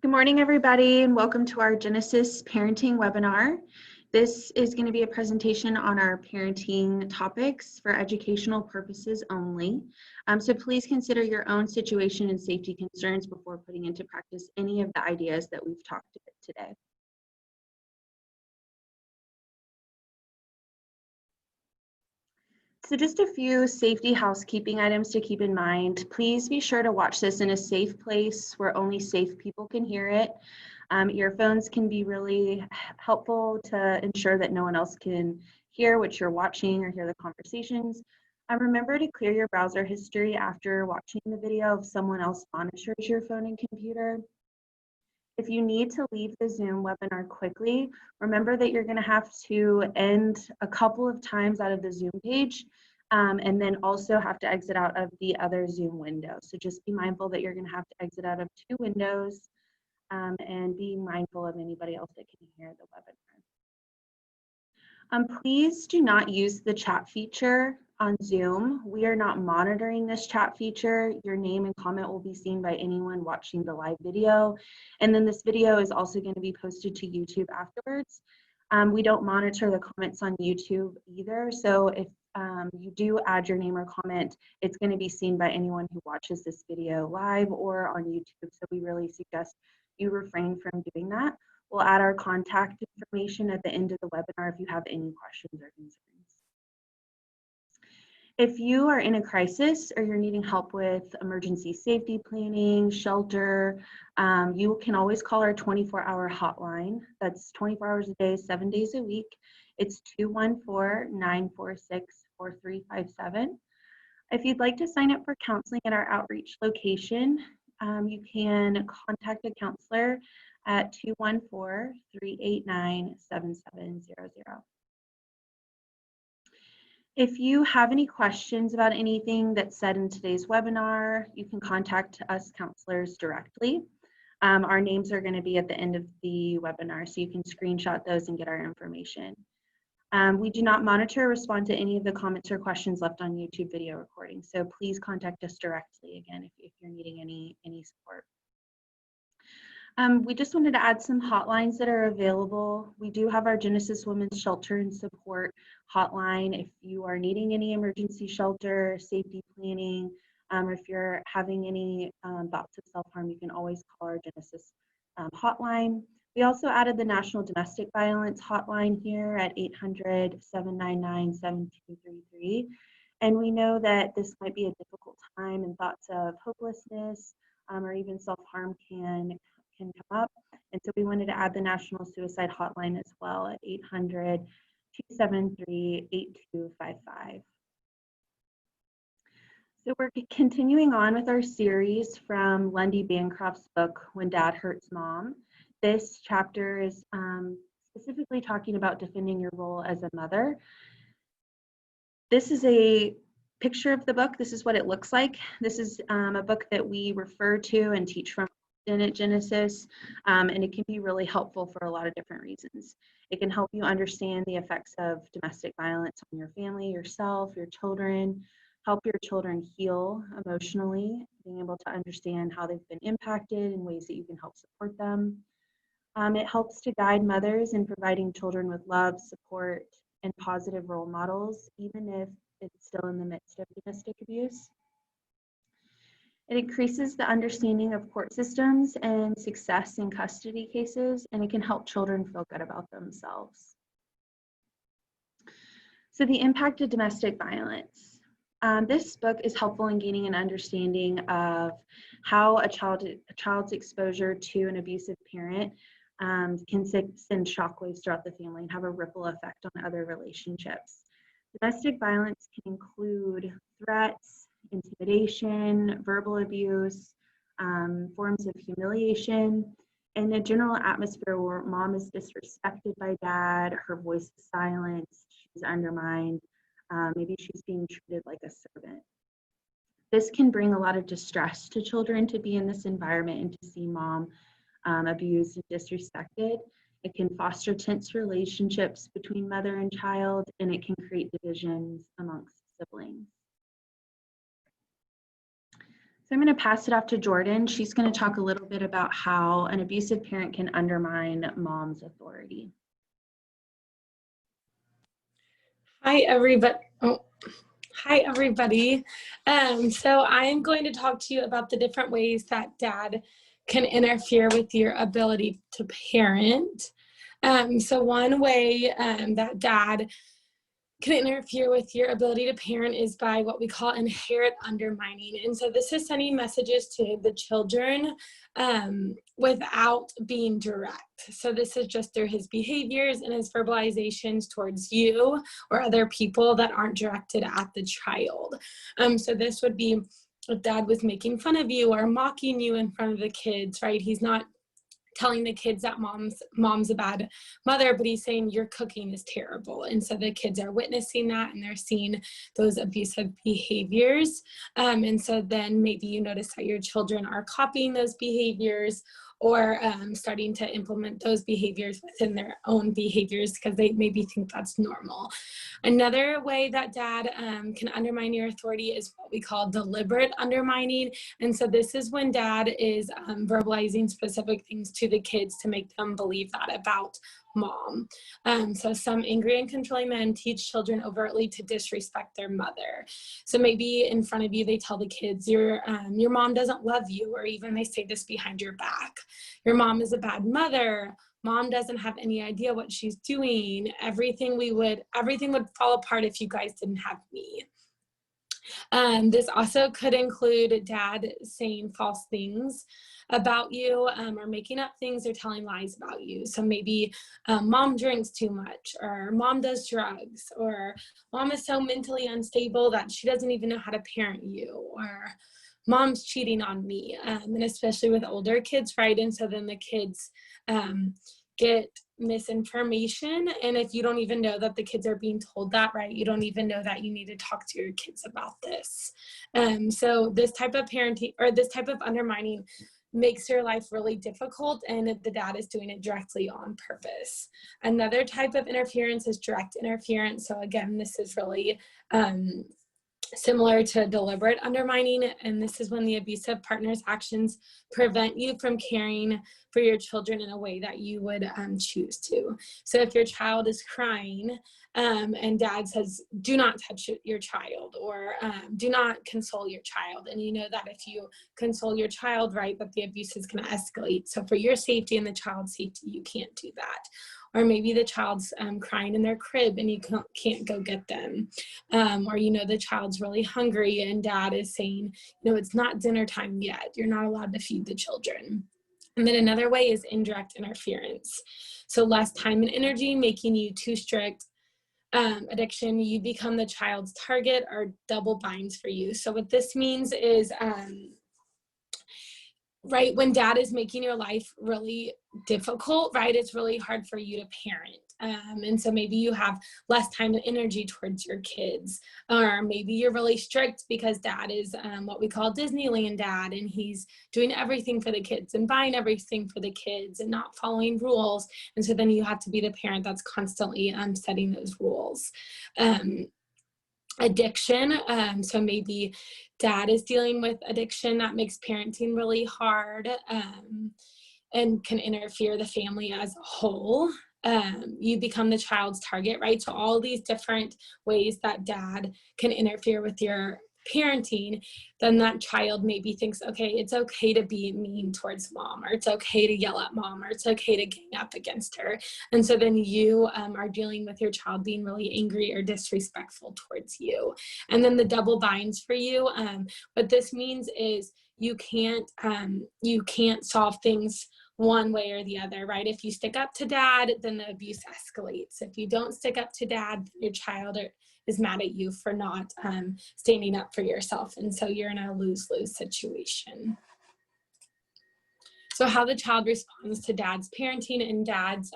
Good morning, everybody, and welcome to our Genesis Parenting webinar. This is going to be a presentation on our parenting topics for educational purposes only. So please consider your own situation and safety concerns before putting into practice any of the ideas that we've talked about today. So just a few safety housekeeping items to keep in mind. Please be sure to watch this in a safe place where only safe people can hear it. Earphones can be really helpful to ensure that no one else can hear what you're watching or hear the conversations. Remember to clear your browser history after watching the video if someone else monitors your phone and computer. If you need to leave the Zoom webinar quickly, remember that you're going to have to end a couple of times out of the Zoom page and then also have to exit out of the other Zoom window. So just be mindful that you're going to have to exit out of two windows and be mindful of anybody else that can hear the webinar. Please do not use the chat feature on Zoom. We are not monitoring this chat feature. Your name and comment will be seen by anyone watching the live video. And then this video is also going to be posted to YouTube afterwards. We don't monitor the comments on YouTube either. So if you do add your name or comment, it's going to be seen by anyone who watches this video live or on YouTube. So we really suggest you refrain from doing that. We'll add our contact information at the end of the webinar if you have any questions or concerns. If you are in a crisis or you're needing help with emergency safety planning, shelter, you can always call our 24-hour hotline. That's 24 hours a day, 7 days a week. It's 214-946-4357. If you'd like to sign up for counseling at our outreach location, you can contact a counselor at 214-389-7700. If you have any questions about anything that's said in today's webinar, you can contact us counselors directly. Our names are going to be at the end of the webinar, so you can screenshot those and get our information. We do not monitor or respond to any of the comments or questions left on YouTube video recordings, so please contact us directly again if you're needing any support. We just wanted to add some hotlines that are available. We do have our Genesis Women's Shelter and Support hotline. If you are needing any emergency shelter, safety planning, or if you're having any thoughts of self-harm, you can always call our Genesis hotline. We also added the National Domestic Violence hotline here at 800-799-7233. And we know that this might be a difficult time and thoughts of hopelessness or even self-harm can come up. And so we wanted to add the National Suicide Hotline as well at 800-273-8255. So we're continuing on with our series from Lundy Bancroft's book, When Dad Hurts Mom. This chapter is specifically talking about defending your role as a mother. This is a picture of the book. This is what it looks like. This is a book that we refer to and teach from at Genesis, and it can be really helpful for a lot of different reasons. It can help you understand the effects of domestic violence on your family, yourself, your children, help your children heal emotionally, being able to understand how they've been impacted and ways that you can help support them. It helps to guide mothers in providing children with love, support, and positive role models, even if it's still in the midst of domestic abuse. It increases the understanding of court systems and success in custody cases, and it can help children feel good about themselves. So the impact of domestic violence. This book is helpful in gaining an understanding of how a child's exposure to an abusive parent can send shockwaves throughout the family and have a ripple effect on other relationships. Domestic violence can include threats, intimidation, verbal abuse, forms of humiliation, and a general atmosphere where mom is disrespected by dad, her voice is silenced, she's undermined, maybe she's being treated like a servant. This can bring a lot of distress to children to be in this environment and to see mom abused and disrespected. It can foster tense relationships between mother and child, and it can create divisions amongst siblings. So I'm going to pass it off to Jordan. She's going to talk a little bit about how an abusive parent can undermine mom's authority. Hi, everybody. Hi, everybody. So I am going to talk to you about the different ways that dad can interfere with your ability to parent. So one way that dad can interfere with your ability to parent is by what we call inherent undermining. And so this is sending messages to the children without being direct. So this is just through his behaviors and his verbalizations towards you or other people that aren't directed at the child. So this would be if dad was making fun of you or mocking you in front of the kids, right? He's not telling the kids that mom's a bad mother, but he's saying your cooking is terrible. And so the kids are witnessing that and they're seeing those abusive behaviors. And so then maybe you notice that your children are copying those behaviors or starting to implement those behaviors within their own behaviors because they maybe think that's normal. Another way that dad can undermine your authority is what we call deliberate undermining. And so this is when dad is verbalizing specific things to the kids to make them believe that about mom. So some angry and controlling men teach children overtly to disrespect their mother. So maybe in front of you, they tell the kids, your mom doesn't love you, or even they say this behind your back. Your mom is a bad mother. Mom doesn't have any idea what she's doing. Everything would fall apart if you guys didn't have me. This also could include dad saying false things about you or making up things or telling lies about you. So maybe mom drinks too much, or mom does drugs, or mom is so mentally unstable that she doesn't even know how to parent you, or mom's cheating on me, and especially with older kids, right? And so then the kids get misinformation, and if you don't even know that the kids are being told that, right, you don't even know that you need to talk to your kids about this. So this type of parenting or this type of undermining makes your life really difficult, and the dad is doing it directly on purpose. Another type of interference is direct interference. So again, this is really similar to deliberate undermining, and this is when the abusive partner's actions prevent you from caring for your children in a way that you would choose to. So if your child is crying and dad says, do not touch your child, or do not console your child, and you know that if you console your child, right, that the abuse is going to escalate. So for your safety and the child's safety, you can't do that. Or maybe the child's crying in their crib and you can't go get them. Or, you know, the child's really hungry and dad is saying, you know, it's not dinner time yet. You're not allowed to feed the children. And then another way is indirect interference. So less time and energy, making you too strict. Addiction, you become the child's target, or double binds for you. So what this means is, right, when dad is making your life really difficult, right, it's really hard for you to parent. And so maybe you have less time and energy towards your kids, or maybe you're really strict because dad is what we call Disneyland dad, and he's doing everything for the kids and buying everything for the kids and not following rules. And so then you have to be the parent that's constantly setting those rules. Addiction, so maybe dad is dealing with addiction that makes parenting really hard and can interfere the family as a whole. You become the child's target, right? So all these different ways that dad can interfere with your parenting, then that child maybe thinks, okay, it's okay to be mean towards mom, or it's okay to yell at mom, or it's okay to gang up against her. And so then you are dealing with your child being really angry or disrespectful towards you. And then the double binds for you, what this means is you can't solve things one way or the other, right? If you stick up to dad, then the abuse escalates. If you don't stick up to dad, your child is mad at you for not standing up for yourself. And so you're in a lose-lose situation. So how the child responds to dad's parenting and dad's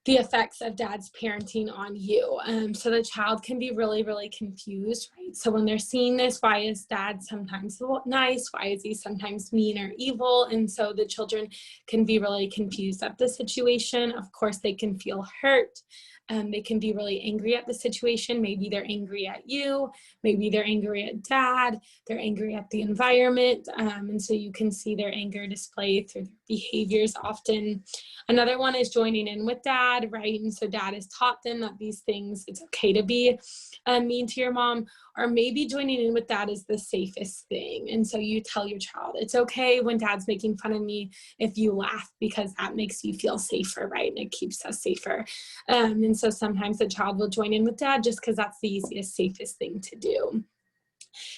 the effects of dad's parenting on you. So the child can be really, really confused, right? So when they're seeing this, why is dad sometimes nice? Why is he sometimes mean or evil? And so the children can be really confused at the situation. Of course, they can feel hurt. They can be really angry at the situation. Maybe they're angry at you. Maybe they're angry at dad. They're angry at the environment. And so you can see their anger displayed through their behaviors often. Another one is joining in with dad, right? And so dad has taught them that these things, it's okay to be mean to your mom, or maybe joining in with dad is the safest thing. And so you tell your child, it's okay when dad's making fun of me if you laugh, because that makes you feel safer, right? And it keeps us safer. And so sometimes the child will join in with dad just because that's the easiest, safest thing to do.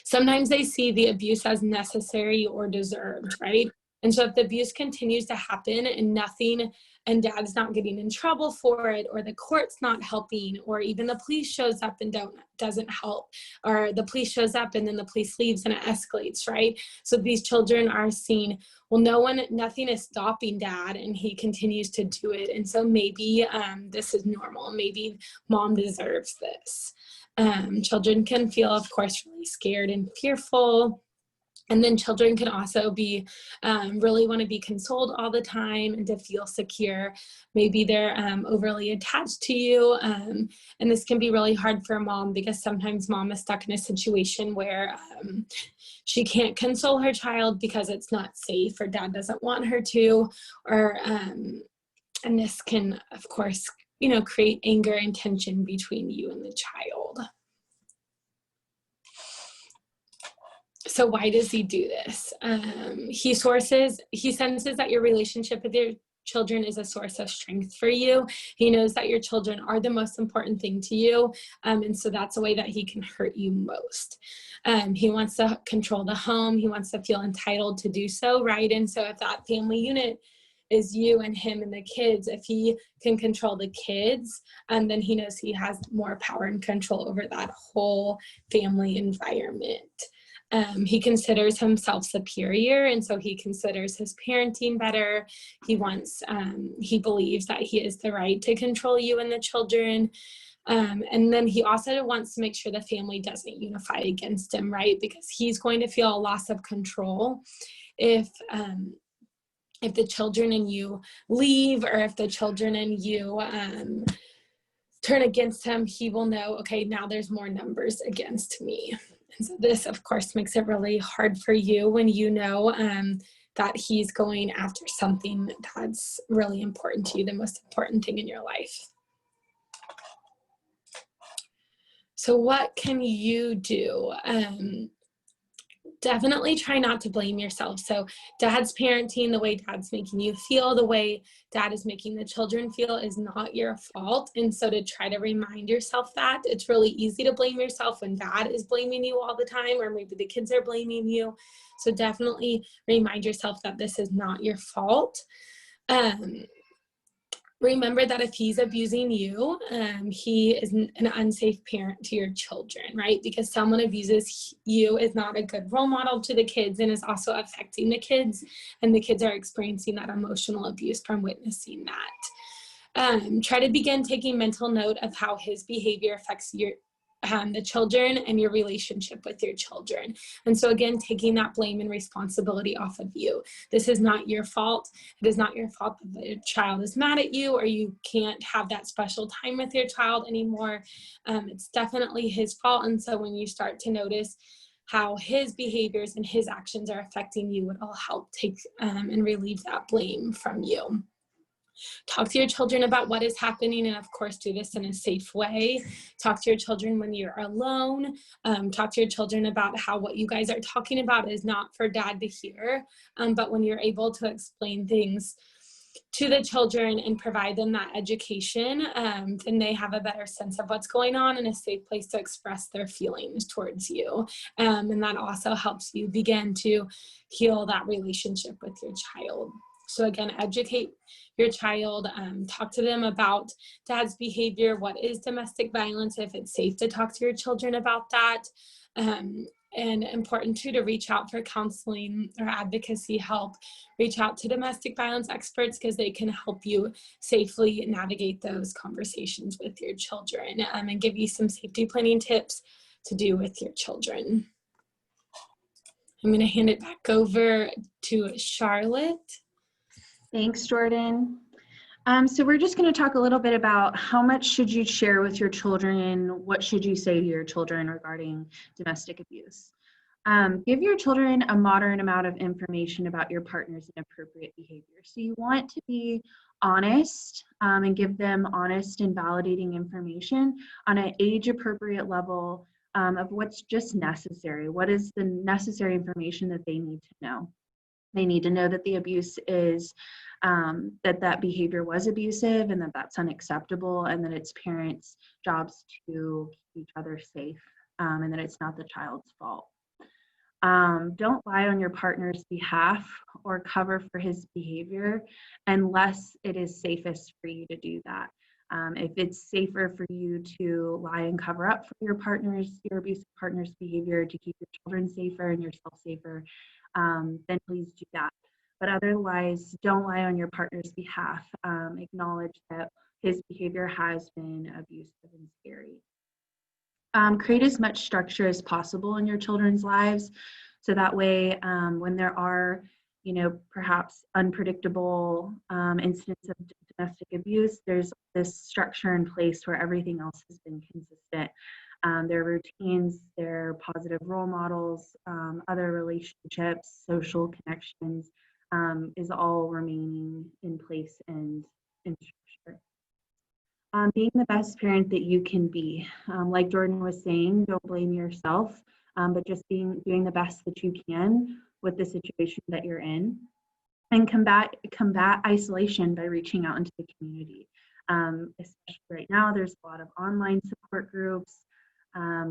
Sometimes they see the abuse as necessary or deserved, right? And so if the abuse continues to happen and dad's not getting in trouble for it, or the court's not helping, or even the police shows up and doesn't help, or the police shows up and then the police leaves and it escalates, right? So these children are seeing, well, nothing is stopping dad and he continues to do it. And so maybe this is normal. Maybe mom deserves this. Children can feel, of course, really scared and fearful. And then children can also be really want to be consoled all the time and to feel secure. Maybe they're overly attached to you. And this can be really hard for a mom, because sometimes mom is stuck in a situation where she can't console her child because it's not safe, or dad doesn't want her to, or and this can, of course, create anger and tension between you and the child. So why does he do this? He senses that your relationship with your children is a source of strength for you. He knows that your children are the most important thing to you. And so that's a way that he can hurt you most. He wants to control the home. He wants to feel entitled to do so, right? And so if that family unit is you and him and the kids, if he can control the kids, then he knows he has more power and control over that whole family environment. He considers himself superior, and so he considers his parenting better. He believes that he has the right to control you and the children. And then he also wants to make sure the family doesn't unify against him, right? Because he's going to feel a loss of control if the children and you leave, or if the children and you turn against him. He will know, okay, now there's more numbers against me. And so this, of course, makes it really hard for you when you know that he's going after something that's really important to you, the most important thing in your life. So what can you do? Definitely try not to blame yourself. So dad's parenting, the way dad's making you feel, the way dad is making the children feel is not your fault. And so to try to remind yourself that, it's really easy to blame yourself when dad is blaming you all the time, or maybe the kids are blaming you. So definitely remind yourself that this is not your fault. Remember that if he's abusing you, he is an unsafe parent to your children, right? Because someone abuses you is not a good role model to the kids, and is also affecting the kids, and the kids are experiencing that emotional abuse from witnessing that. Try to begin taking mental note of how his behavior affects the children and your relationship with your children. And so again, taking that blame and responsibility off of you. This is not your fault. It is not your fault that the child is mad at you, or you can't have that special time with your child anymore. It's definitely his fault. And so when you start to notice how his behaviors and his actions are affecting you, it'll help take and relieve that blame from you. Talk to your children about what is happening, and of course do this in a safe way. Talk to your children when you're alone. Talk to your children about how what you guys are talking about is not for dad to hear, but when you're able to explain things to the children and provide them that education, then they have a better sense of what's going on and a safe place to express their feelings towards you. And that also helps you begin to heal that relationship with your child. So again, educate your child, talk to them about dad's behavior, what is domestic violence, if it's safe to talk to your children about that. and important too to reach out for counseling or advocacy help. Reach out to domestic violence experts because they can help you safely navigate those conversations with your children, and give you some safety planning tips to do with your children. I'm going to hand it back over to Charlotte. Thanks, Jordan. So we're just going to talk a little bit about how much should you share with your children, what should you say to your children regarding domestic abuse. Give your children a moderate amount of information about your partner's inappropriate behavior. So you want to be honest and give them honest and validating information on an age-appropriate level of what's just necessary. What is the necessary information that they need to know? They need to know that the abuse is, that behavior was abusive and that that's unacceptable, and that it's parents' jobs to keep each other safe, and that it's not the child's fault. Don't lie on your partner's behalf or cover for his behavior unless it is safest for you to do that. If it's safer for you to lie and cover up for your abusive partner's behavior to keep your children safer and yourself safer, then please do that. But otherwise, don't lie on your partner's behalf. Acknowledge that his behavior has been abusive and scary. Create as much structure as possible in your children's lives, so that way when there are, perhaps unpredictable incidents of domestic abuse, there's this structure in place where everything else has been consistent. Their routines, their positive role models, other relationships, social connections is all remaining in place and in structure. Being the best parent that you can be. Like Jordan was saying, don't blame yourself, but just doing the best that you can with the situation that you're in. And combat isolation by reaching out into the community. Especially right now, there's a lot of online support groups.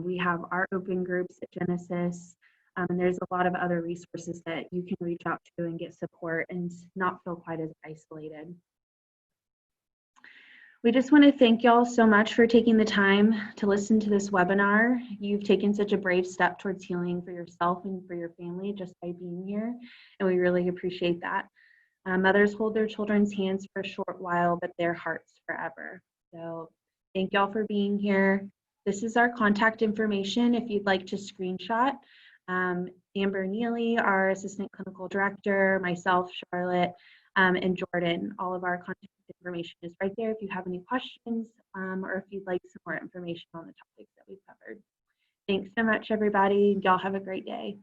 We have our open groups at Genesis, and there's a lot of other resources that you can reach out to and get support and not feel quite as isolated. We just want to thank y'all so much for taking the time to listen to this webinar. You've taken such a brave step towards healing for yourself and for your family just by being here, and we really appreciate that. Mothers hold their children's hands for a short while, but their hearts forever. So thank y'all for being here. This is our contact information if you'd like to screenshot. Amber Neely, our Assistant Clinical Director, myself, Charlotte, and Jordan, all of our contact information is right there if you have any questions or if you'd like some more information on the topics that we've covered. Thanks so much, everybody. Y'all have a great day.